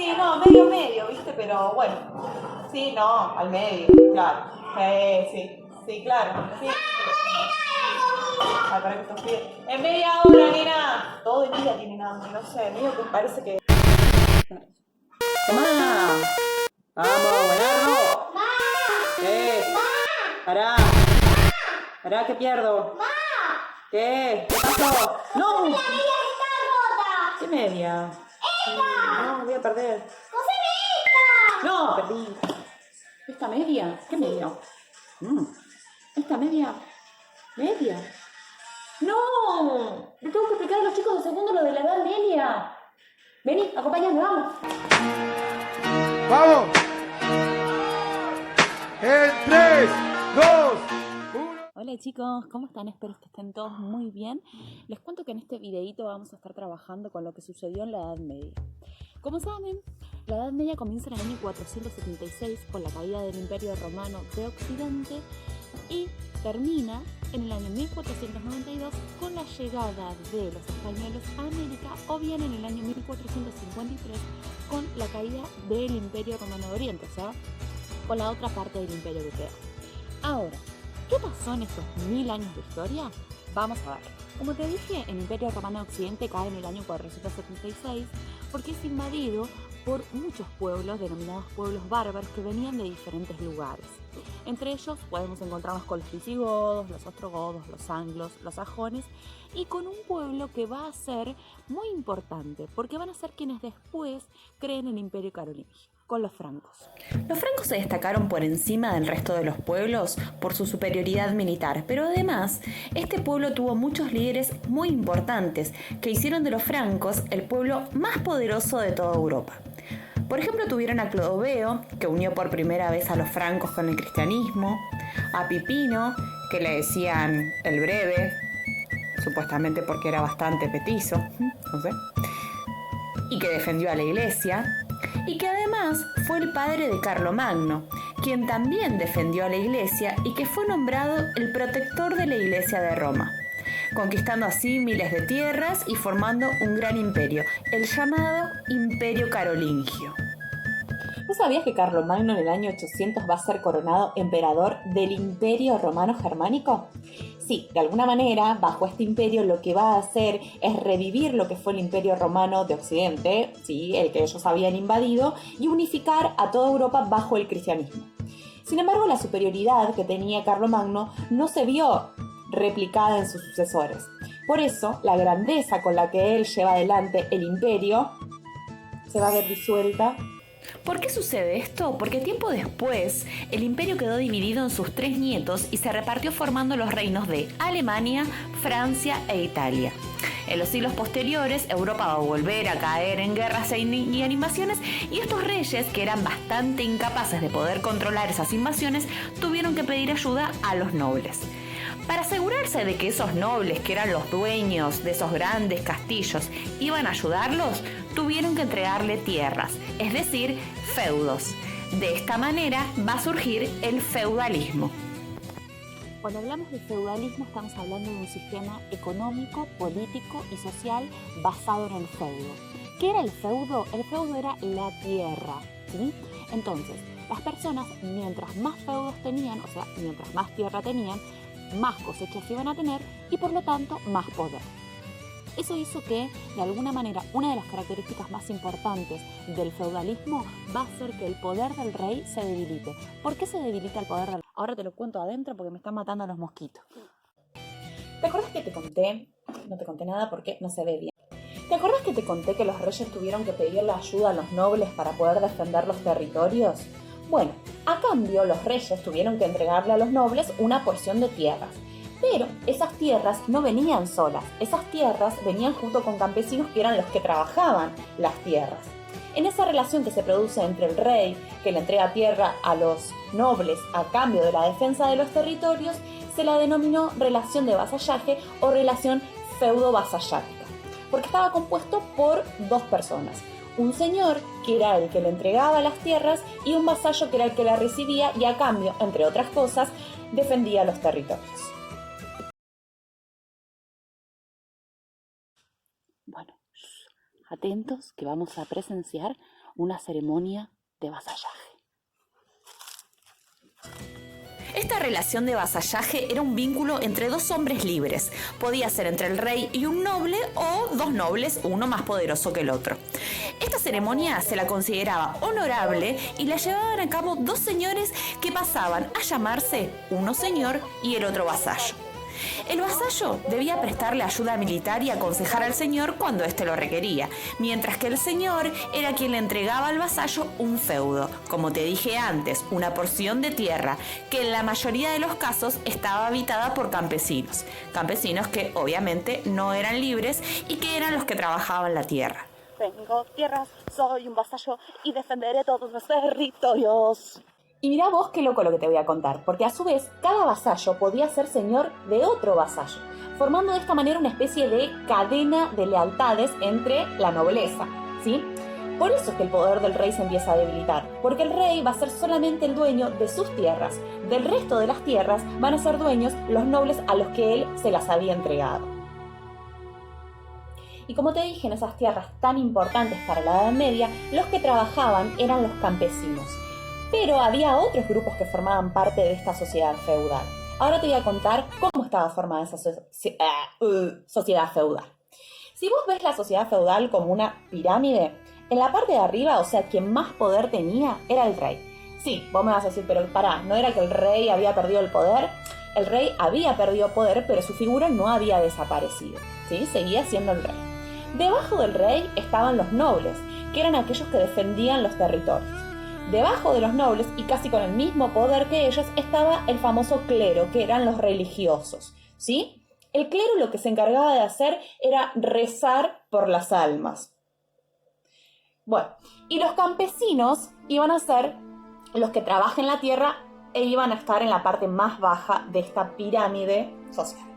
Sí, no, medio medio, ¿viste? Pero bueno. Sí, no, al medio, claro. Sí, sí, claro. Sí. Ay, para que estos pibes. En media hora, nena. Todo el día tienen hambre, no sé. Medio que parece que. ¡Tomá! ¡Vamos, buenardo! ¿Qué? Pará. Pará, que pierdo. ¿Qué? ¿Qué pasó? ¡No! ¡La media está rota! ¿Qué media? No, voy a perder. ¡Cóseme esta! No, perdí. ¿Esta media? ¿Qué media? ¿Esta media? ¿Media? ¡No! Le tengo que explicar a los chicos de segundo lo de la edad media. Vení, acompáñame, vamos. ¡Vamos! En 3, 2, 1. Hola chicos, ¿cómo están? Espero que estén todos muy bien. Les cuento que en este videito vamos a estar trabajando con lo que sucedió en la Edad Media. Como saben, la Edad Media comienza en el año 476 con la caída del Imperio Romano de Occidente y termina en el año 1492 con la llegada de los españoles a América, o bien en el año 1453 con la caída del Imperio Romano de Oriente, o sea, con la otra parte del Imperio Europeo. Ahora, ¿qué pasó en estos 1000 años de historia? Vamos a ver. Como te dije, el Imperio Romano de Occidente cae en el año 476 porque es invadido por muchos pueblos denominados pueblos bárbaros que venían de diferentes lugares. Entre ellos podemos encontrarnos con los visigodos, los ostrogodos, los anglos, los sajones y con un pueblo que va a ser muy importante porque van a ser quienes después creen el Imperio Carolingio, con los francos. Los francos se destacaron por encima del resto de los pueblos por su superioridad militar, pero además este pueblo tuvo muchos líderes muy importantes que hicieron de los francos el pueblo más poderoso de toda Europa. Por ejemplo, tuvieron a Clodoveo, que unió por primera vez a los francos con el cristianismo, a Pipino, que le decían el breve, supuestamente porque era bastante petizo, no sé, y que defendió a la iglesia, y que además fue el padre de Carlomagno, quien también defendió a la iglesia y que fue nombrado el protector de la iglesia de Roma, conquistando así miles de tierras y formando un gran imperio, el llamado Imperio Carolingio. ¿Vos sabías que Carlomagno en el año 800 va a ser coronado emperador del Imperio Romano Germánico? Sí, de alguna manera, bajo este imperio lo que va a hacer es revivir lo que fue el Imperio Romano de Occidente, ¿sí? El que ellos habían invadido, y unificar a toda Europa bajo el cristianismo. Sin embargo, la superioridad que tenía Carlomagno no se vio replicada en sus sucesores. Por eso, la grandeza con la que él lleva adelante el imperio se va a ver disuelta. ¿Por qué sucede esto? Porque tiempo después el imperio quedó dividido en sus 3 nietos y se repartió formando los reinos de Alemania, Francia e Italia. En los siglos posteriores, Europa va a volver a caer en guerras y invasiones, y estos reyes, que eran bastante incapaces de poder controlar esas invasiones, tuvieron que pedir ayuda a los nobles. Para asegurarse de que esos nobles, que eran los dueños de esos grandes castillos, iban a ayudarlos, tuvieron que entregarle tierras, es decir, feudos. De esta manera va a surgir el feudalismo. Cuando hablamos de feudalismo estamos hablando de un sistema económico, político y social basado en el feudo. ¿Qué era el feudo? El feudo era la tierra, ¿sí? Entonces, las personas, mientras más feudos tenían, o sea, mientras más tierra tenían, más cosechas iban a tener y por lo tanto más poder. Eso hizo que, de alguna manera, una de las características más importantes del feudalismo va a ser que el poder del rey se debilite. ¿Por qué se debilita el poder del rey? Ahora te lo cuento adentro porque me están matando los mosquitos. ¿Te acuerdas que te conté? No te conté nada porque no se ve bien. ¿Te acuerdas que te conté que los reyes tuvieron que pedirle ayuda a los nobles para poder defender los territorios? Bueno, a cambio los reyes tuvieron que entregarle a los nobles una porción de tierras. Pero esas tierras no venían solas, esas tierras venían junto con campesinos que eran los que trabajaban las tierras. En esa relación que se produce entre el rey, que le entrega tierra a los nobles a cambio de la defensa de los territorios, se la denominó relación de vasallaje o relación feudo-vasallática, porque estaba compuesto por dos personas. Un señor, que era el que le entregaba las tierras, y un vasallo, que era el que la recibía y a cambio, entre otras cosas, defendía los territorios. Bueno, atentos que vamos a presenciar una ceremonia de vasallaje. Esta relación de vasallaje era un vínculo entre dos hombres libres. Podía ser entre el rey y un noble o dos nobles, uno más poderoso que el otro. Esta ceremonia se la consideraba honorable y la llevaban a cabo dos señores que pasaban a llamarse uno señor y el otro vasallo. El vasallo debía prestarle ayuda militar y aconsejar al señor cuando éste lo requería, mientras que el señor era quien le entregaba al vasallo un feudo, como te dije antes, una porción de tierra, que en la mayoría de los casos estaba habitada por campesinos que obviamente no eran libres y que eran los que trabajaban la tierra. Tengo tierras, soy un vasallo y defenderé todos los territorios. Y mirá vos qué loco lo que te voy a contar, porque a su vez cada vasallo podía ser señor de otro vasallo, formando de esta manera una especie de cadena de lealtades entre la nobleza, ¿sí? Por eso es que el poder del rey se empieza a debilitar, porque el rey va a ser solamente el dueño de sus tierras, del resto de las tierras van a ser dueños los nobles a los que él se las había entregado. Y como te dije, en esas tierras tan importantes para la Edad Media, los que trabajaban eran los campesinos. Pero había otros grupos que formaban parte de esta sociedad feudal. Ahora te voy a contar cómo estaba formada esa sociedad feudal. Si vos ves la sociedad feudal como una pirámide, en la parte de arriba, o sea, quien más poder tenía, era el rey. Sí, vos me vas a decir, pero pará, ¿no era que el rey había perdido el poder? El rey había perdido poder, pero su figura no había desaparecido, ¿sí? Seguía siendo el rey. Debajo del rey estaban los nobles, que eran aquellos que defendían los territorios. Debajo de los nobles, y casi con el mismo poder que ellos, estaba el famoso clero, que eran los religiosos, ¿sí? El clero lo que se encargaba de hacer era rezar por las almas. Bueno, y los campesinos iban a ser los que trabajan la tierra e iban a estar en la parte más baja de esta pirámide social.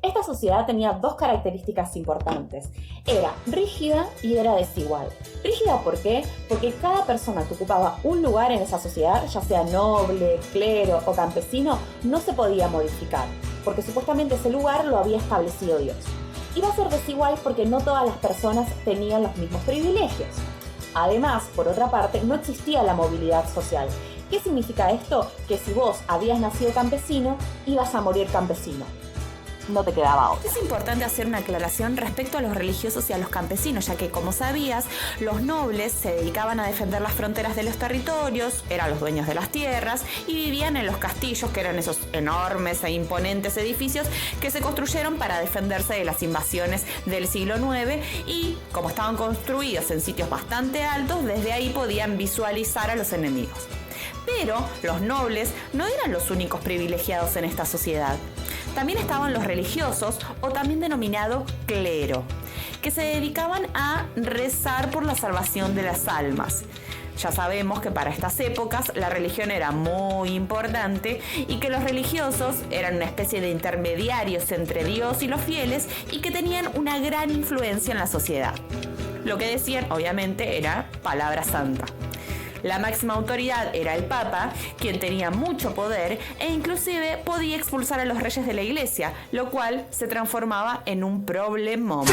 Esta sociedad tenía dos características importantes. Era rígida y era desigual. Rígida, ¿por qué? Porque cada persona que ocupaba un lugar en esa sociedad, ya sea noble, clero o campesino, no se podía modificar, porque supuestamente ese lugar lo había establecido Dios. Iba a ser desigual porque no todas las personas tenían los mismos privilegios. Además, por otra parte, no existía la movilidad social. ¿Qué significa esto? Que si vos habías nacido campesino, ibas a morir campesino. No te quedaba otra. Es importante hacer una aclaración respecto a los religiosos y a los campesinos, ya que, como sabías, los nobles se dedicaban a defender las fronteras de los territorios, eran los dueños de las tierras y vivían en los castillos, que eran esos enormes e imponentes edificios que se construyeron para defenderse de las invasiones del siglo IX y, como estaban construidos en sitios bastante altos, desde ahí podían visualizar a los enemigos. Pero los nobles no eran los únicos privilegiados en esta sociedad. También estaban los religiosos, o también denominado clero, que se dedicaban a rezar por la salvación de las almas. Ya sabemos que para estas épocas la religión era muy importante y que los religiosos eran una especie de intermediarios entre Dios y los fieles y que tenían una gran influencia en la sociedad. Lo que decían, obviamente, era palabra santa. La máxima autoridad era el Papa, quien tenía mucho poder e inclusive podía expulsar a los reyes de la iglesia, lo cual se transformaba en un problemón.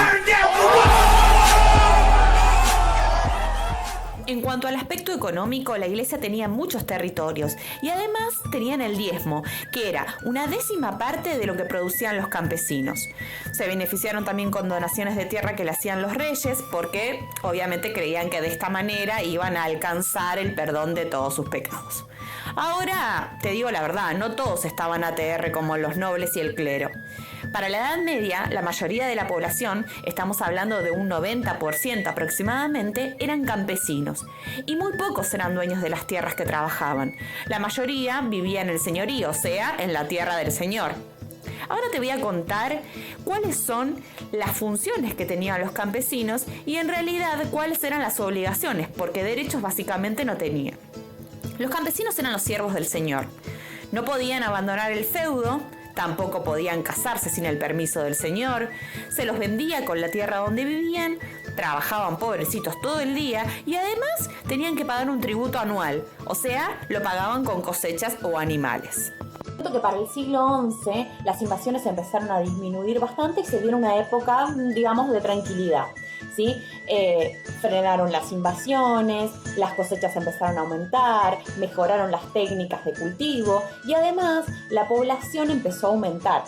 En cuanto al aspecto económico, la iglesia tenía muchos territorios y además tenían el diezmo, que era una 10ª parte de lo que producían los campesinos. Se beneficiaron también con donaciones de tierra que le hacían los reyes porque obviamente creían que de esta manera iban a alcanzar el perdón de todos sus pecados. Ahora, te digo la verdad, no todos estaban ATR como los nobles y el clero. Para la Edad Media, la mayoría de la población, estamos hablando de un 90% aproximadamente, eran campesinos y muy pocos eran dueños de las tierras que trabajaban. La mayoría vivía en el señorío, o sea, en la tierra del señor. Ahora te voy a contar cuáles son las funciones que tenían los campesinos y en realidad cuáles eran las obligaciones, porque derechos básicamente no tenían. Los campesinos eran los siervos del señor. No podían abandonar el feudo, tampoco podían casarse sin el permiso del señor, se los vendía con la tierra donde vivían, trabajaban pobrecitos todo el día y además tenían que pagar un tributo anual, o sea, lo pagaban con cosechas o animales. Que para el siglo XI las invasiones empezaron a disminuir bastante y se vieron una época, digamos, de tranquilidad. ¿sí? Frenaron las invasiones, las cosechas empezaron a aumentar, mejoraron las técnicas de cultivo y además la población empezó a aumentar.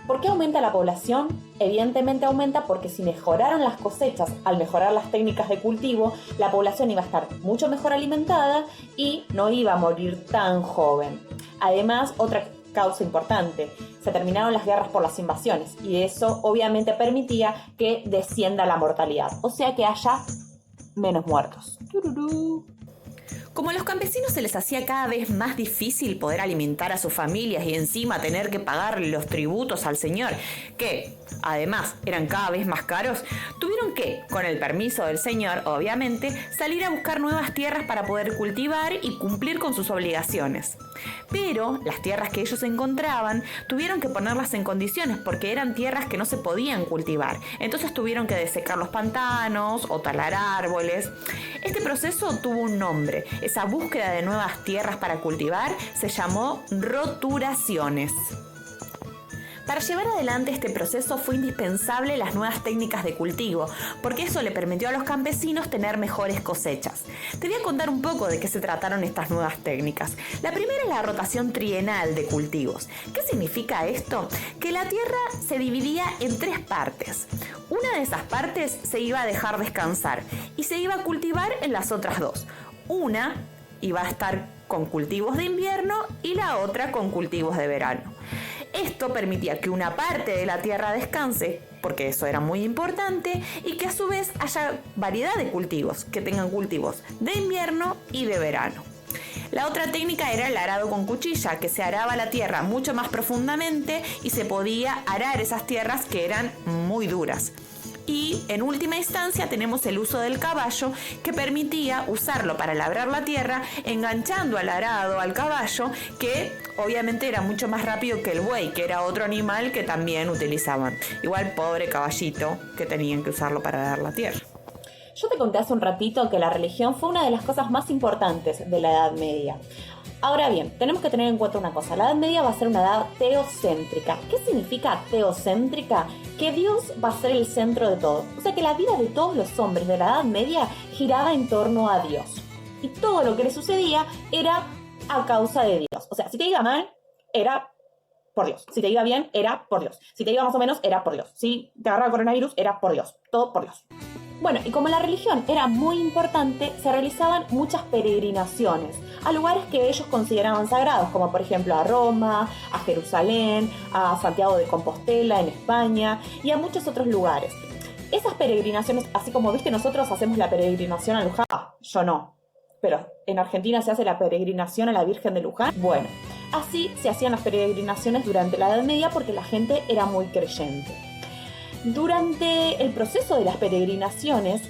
¿Por qué aumenta la población? Evidentemente aumenta porque si mejoraron las cosechas, al mejorar las técnicas de cultivo, la población iba a estar mucho mejor alimentada y no iba a morir tan joven. Además, otra causa importante, se terminaron las guerras por las invasiones y eso obviamente permitía que descienda la mortalidad, o sea que haya menos muertos. Como a los campesinos se les hacía cada vez más difícil poder alimentar a sus familias y encima tener que pagarle los tributos al señor, que además eran cada vez más caros, tuvieron que, con el permiso del señor, obviamente, salir a buscar nuevas tierras para poder cultivar y cumplir con sus obligaciones. Pero las tierras que ellos encontraban tuvieron que ponerlas en condiciones porque eran tierras que no se podían cultivar. Entonces tuvieron que desecar los pantanos o talar árboles. Este proceso tuvo un nombre. Esa búsqueda de nuevas tierras para cultivar se llamó roturaciones. Para llevar adelante este proceso fue indispensable las nuevas técnicas de cultivo, porque eso le permitió a los campesinos tener mejores cosechas. Te voy a contar un poco de qué se trataron estas nuevas técnicas. La primera es la rotación trienal de cultivos. ¿Qué significa esto? Que la tierra se dividía en 3 partes. Una de esas partes se iba a dejar descansar y se iba a cultivar en las otras 2. Una iba a estar con cultivos de invierno y la otra con cultivos de verano. Esto permitía que una parte de la tierra descanse, porque eso era muy importante, y que a su vez haya variedad de cultivos, que tengan cultivos de invierno y de verano. La otra técnica era el arado con cuchilla, que se araba la tierra mucho más profundamente y se podía arar esas tierras que eran muy duras. Y en última instancia tenemos el uso del caballo, que permitía usarlo para labrar la tierra enganchando al arado al caballo, que obviamente era mucho más rápido que el buey, que era otro animal que también utilizaban. Igual pobre caballito que tenían que usarlo para arar la tierra. Yo te conté hace un ratito que la religión fue una de las cosas más importantes de la Edad Media. Ahora bien, tenemos que tener en cuenta una cosa. La Edad Media va a ser una edad teocéntrica. ¿Qué significa teocéntrica? Que Dios va a ser el centro de todo. O sea que la vida de todos los hombres de la Edad Media giraba en torno a Dios. Y todo lo que les sucedía era a causa de Dios. O sea, si te iba mal, era por Dios. Si te iba bien, era por Dios. Si te iba más o menos, era por Dios. Si te agarraba coronavirus, era por Dios. Todo por Dios. Bueno, y como la religión era muy importante, se realizaban muchas peregrinaciones a lugares que ellos consideraban sagrados, como por ejemplo a Roma, a Jerusalén, a Santiago de Compostela en España y a muchos otros lugares. Esas peregrinaciones, así como viste nosotros hacemos la peregrinación a Luján, yo no, pero en Argentina se hace la peregrinación a la Virgen de Luján. Bueno, así se hacían las peregrinaciones durante la Edad Media porque la gente era muy creyente. Durante el proceso de las peregrinaciones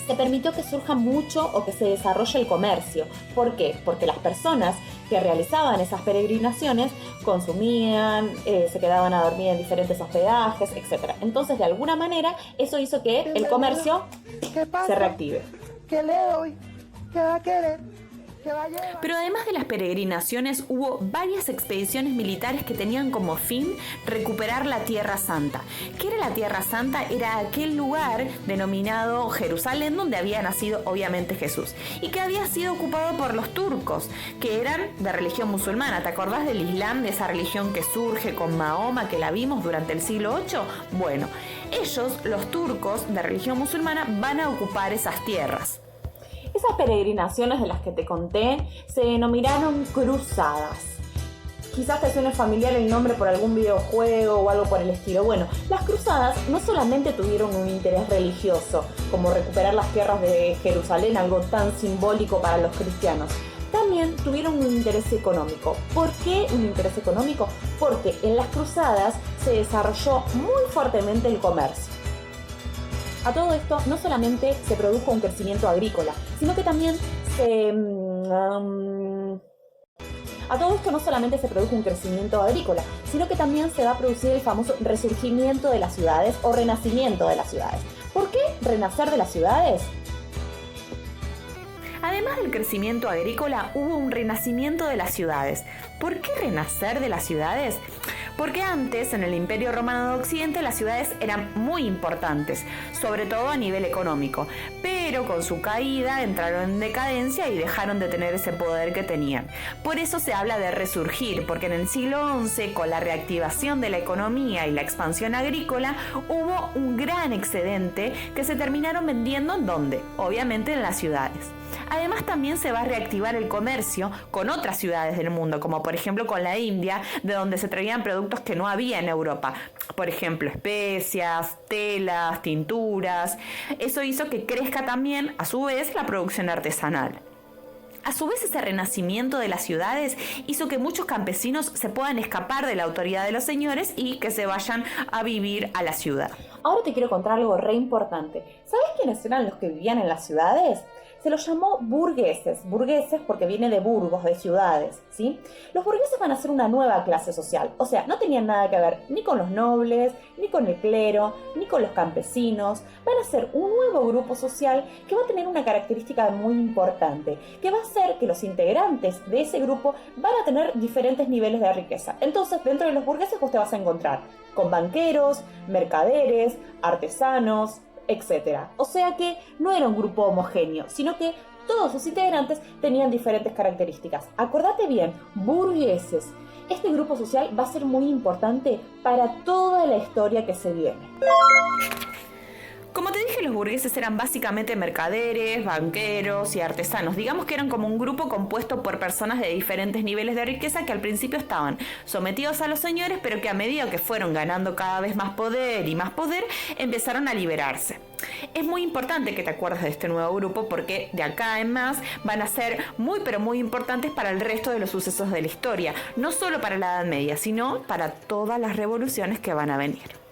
se permitió que surja mucho o que se desarrolle el comercio. ¿Por qué? Porque las personas que realizaban esas peregrinaciones consumían, se quedaban a dormir en diferentes hospedajes, etc. Entonces, de alguna manera, eso hizo que el comercio se reactive. ¿Qué le doy? ¿Qué va a querer? Pero además de las peregrinaciones, hubo varias expediciones militares que tenían como fin recuperar la Tierra Santa. ¿Qué era la Tierra Santa? Era aquel lugar denominado Jerusalén, donde había nacido obviamente Jesús, y que había sido ocupado por los turcos, que eran de religión musulmana. ¿Te acordás del Islam, de esa religión que surge con Mahoma, que la vimos durante el siglo VIII? Bueno, ellos, los turcos de religión musulmana, van a ocupar esas tierras. Esas peregrinaciones de las que te conté se denominaron cruzadas. Quizás te suene familiar el nombre por algún videojuego o algo por el estilo. Bueno, las cruzadas no solamente tuvieron un interés religioso, como recuperar las tierras de Jerusalén, algo tan simbólico para los cristianos. También tuvieron un interés económico. ¿Por qué un interés económico? Porque en las cruzadas se desarrolló muy fuertemente el comercio. A todo esto no solamente se produjo un crecimiento agrícola, sino que también se va a producir el famoso resurgimiento de las ciudades o renacimiento de las ciudades. ¿Por qué renacer de las ciudades? Además del crecimiento agrícola, hubo un renacimiento de las ciudades. ¿Por qué renacer de las ciudades? porque antes en el Imperio Romano de Occidente las ciudades eran muy importantes, sobre todo a nivel económico, pero con su caída entraron en decadencia y dejaron de tener ese poder que tenían. Por eso se habla de resurgir, porque en el siglo XI, con la reactivación de la economía y la expansión agrícola, hubo un gran excedente que se terminaron vendiendo ¿en dónde? Obviamente en las ciudades. Además también se va a reactivar el comercio con otras ciudades del mundo, como por ejemplo con la India, de donde se traían productos que no había en Europa. Por ejemplo, especias, telas, tinturas. Eso hizo que crezca también, a su vez, la producción artesanal. A su vez, ese renacimiento de las ciudades hizo que muchos campesinos se puedan escapar de la autoridad de los señores y que se vayan a vivir a la ciudad. Ahora te quiero contar algo re importante. ¿Sabes quiénes eran los que vivían en las ciudades? Se los llamó burgueses porque viene de burgos, de ciudades, ¿sí? Los burgueses van a ser una nueva clase social, o sea, no tenían nada que ver ni con los nobles, ni con el clero, ni con los campesinos. Van a ser un nuevo grupo social que va a tener una característica muy importante, que va a ser que los integrantes de ese grupo van a tener diferentes niveles de riqueza. Entonces, dentro de los burgueses vos te vas a encontrar con banqueros, mercaderes, artesanos, etcétera. O sea que no era un grupo homogéneo, sino que todos sus integrantes tenían diferentes características. Acordate bien, burgueses. Este grupo social va a ser muy importante para toda la historia que se viene. Como te dije, los burgueses eran básicamente mercaderes, banqueros y artesanos. Digamos que eran como un grupo compuesto por personas de diferentes niveles de riqueza que al principio estaban sometidos a los señores, pero que a medida que fueron ganando cada vez más poder y más poder, empezaron a liberarse. Es muy importante que te acuerdes de este nuevo grupo porque de acá en más van a ser muy pero muy importantes para el resto de los sucesos de la historia, no solo para la Edad Media, sino para todas las revoluciones que van a venir.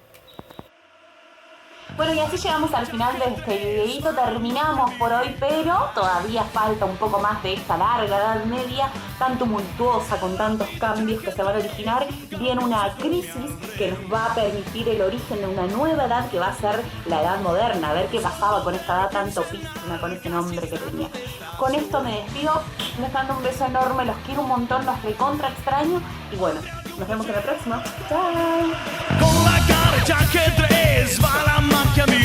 Bueno, y así llegamos al final de este videito, terminamos por hoy, pero todavía falta un poco más de esta larga Edad Media, tan tumultuosa, con tantos cambios que se van a originar. Viene una crisis que nos va a permitir el origen de una nueva edad que va a ser la Edad Moderna, a ver qué pasaba con esta edad tan topísima, con ese nombre que tenía. Con esto me despido, les mando un beso enorme, los quiero un montón, los recontra extraño, y bueno, nos vemos en la próxima. ¡Chao! Con la cara ya que tres va la macchia mia.